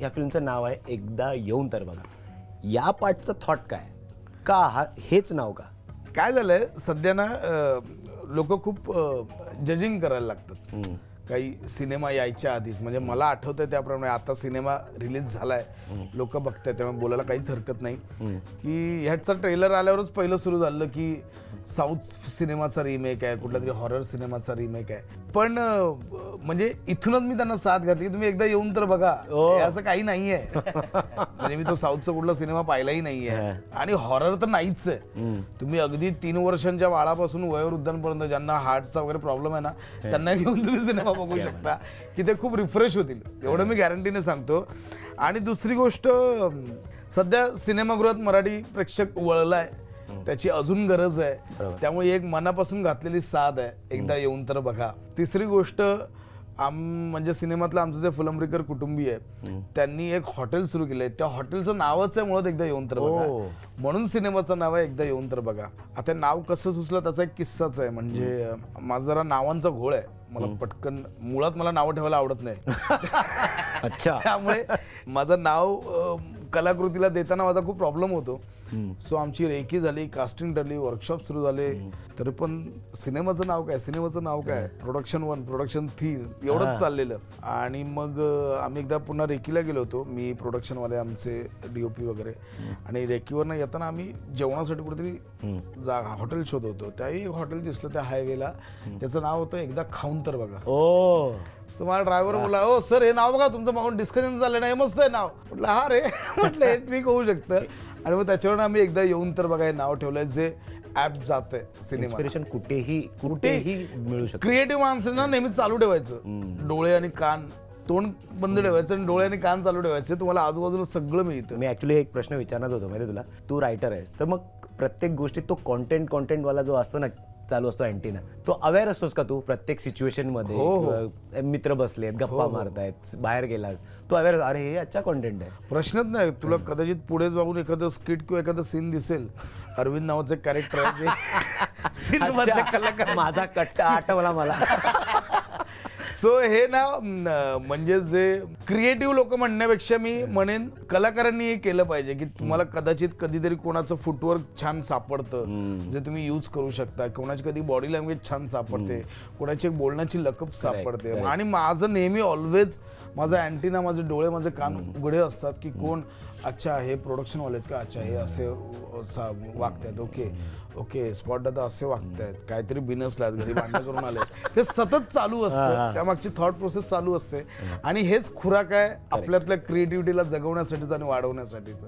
या फिल्मचं नाव आहे एकदा येऊन तर बघा. या पार्टचं थॉट काय, का हेच नाव का? काय झालंय सध्या ना, लोक खूप जजिंग करायला लागतात काही सिनेमा यायच्या आधीच. म्हणजे मला आठवतंय त्याप्रमाणे आता सिनेमा रिलीज झालाय, लोक बघतायत, त्यामुळे बोलायला काहीच हरकत नाही की ह्याचा ट्रेलर आल्यावरच पहिलं सुरू झालं की साऊथ सिनेमाचा रिमेक आहे, कुठला तरी हॉरर सिनेमाचा रिमेक आहे. पण म्हणजे इथूनच मी त्यांना साथ घातली की तुम्ही एकदा येऊन तर बघा, असं काही नाहीये. म्हणजे मी तो साऊथचा कुठला सिनेमा पाहिलाही नाहीये आणि हॉरर तर नाहीच आहे. तुम्ही अगदी 3 वर्षांच्या बाळापासून वयोवृद्धांपर्यंत ज्यांना हार्टचा वगैरे प्रॉब्लेम आहे ना, त्यांना घेऊन तुम्ही सिनेमा बघू शकता की ते खूप रिफ्रेश होतील, एवढं मी गॅरंटीने सांगतो. आणि दुसरी गोष्ट, सध्या सिनेमागृहात मराठी प्रेक्षक वळलाय, त्याची अजून गरज आहे, त्यामुळे एक मनापासून घातलेली साथ आहे, एकदा येऊन तर बघा. तिसरी गोष्ट, म्हणजे सिनेमातलं आमचं जे फुलंब्रीकर कुटुंबीय आहे त्यांनी एक हॉटेल सुरू केलंय, त्या हॉटेलचं नावच आहे मुळात एकदा येऊन तर बघा, म्हणून सिनेमाचं नाव आहे एकदा येऊन तर बघा. आता नाव कसं सुचलं त्याचा एक किस्साच आहे. म्हणजे माझा जरा नावांचा घोळ आहे, मला पटकन, मुळात मला नावं ठेवायला आवडत नाही. अच्छा. त्यामुळे माझं नाव कलाकृतीला देताना माझा खूप प्रॉब्लेम होतो. सो आमची रेकी झाली, कास्टिंग ठरली, वर्कशॉप सुरू झाले, तरी पण सिनेमाचं नाव काय, प्रोडक्शन 1, प्रोडक्शन 3 एवढंच चाललेलं. आणि मग आम्ही एकदा पुन्हा रेकीला गेलो होतो, मी, प्रोडक्शनवाले आमचे, DOP वगैरे. आणि रेकीवरनं येताना आम्ही जेवणासाठी कुठेतरी हॉटेल शोधवतो, त्याही एक हॉटेल दिसलं त्या हायवेला, त्याचं नाव होतं एकदा खाऊन तर बघा. मला ड्रायव्हर बोला, ओ सर हे नाव बघा तुमचं, मागून डिस्कशन झालं नाही, मस्त आहे नाव. म्हटलं हा रे, म्हटलं हे ठीक होऊ शकतं. आणि मग त्याच्यावर आम्ही एकदा येऊन तर बघा हे नाव ठेवलंय, जे ऍप जात आहे सिनेमा. इन्स्पिरेशन कुठेही मिळू शकतं. क्रिएटिव्ह माणसांना नेहमी चालू ठेवायचं, डोळे आणि कान, तोंड बंद ठेवायचं आणि डोळे आणि कान चालू ठेवायचे, तुम्हाला आजूबाजूला सगळं मिळतं. मी ऍक्च्युली एक प्रश्न विचारणार होतो माहिती तुला, तू रायटर आहेस, तर मग प्रत्येक गोष्टीत तो कॉन्टेंटवाला जो असतो ना, चालू असतो अँटीना, तो अवेअर असतोस का तू प्रत्येक सिच्युएशन मध्ये? मित्र बसलेत, गप्पा मारतायत, बाहेर गेलास, तू अवेअर, अरे हे अच्छा कॉन्टेंट आहे? प्रश्नच नाही. तुला कदाचित पुढे जाऊन एखादं स्किट किंवा एखादं सीन दिसेल, अरविंद नावाचं कॅरेक्टर आहे, माझा कट्टा आठवला मला. सो हे ना, म्हणजे जे क्रिएटिव्ह लोक म्हणण्यापेक्षा मी म्हणेन कलाकारांनी हे केलं पाहिजे की तुम्हाला कदाचित कधीतरी कोणाचं फुटवर्क छान सापडतं, जे तुम्ही यूज करू शकता, कोणाची कधी बॉडी लँग्वेज छान सापडते, कोणाची बोलण्याची लकप सापडते. आणि माझं नेहमी ऑलवेज माझा अँटीना, माझे डोळे, माझे कान उघडे असतात की कोण, अच्छा हे प्रोडक्शनवाले आहेत का, अच्छा हे असे वागतायत, ओके स्पॉट दादा असे वागतायत, काहीतरी बिनसलात, घरी भांडण करून आले, हे सतत चालू असतं, त्यामागची थॉट प्रोसेस चालू असते. आणि हेच खुराक आहे आपल्यातल्या क्रिएटिव्हिटीला जगवण्यासाठीच आणि वाढवण्यासाठीच.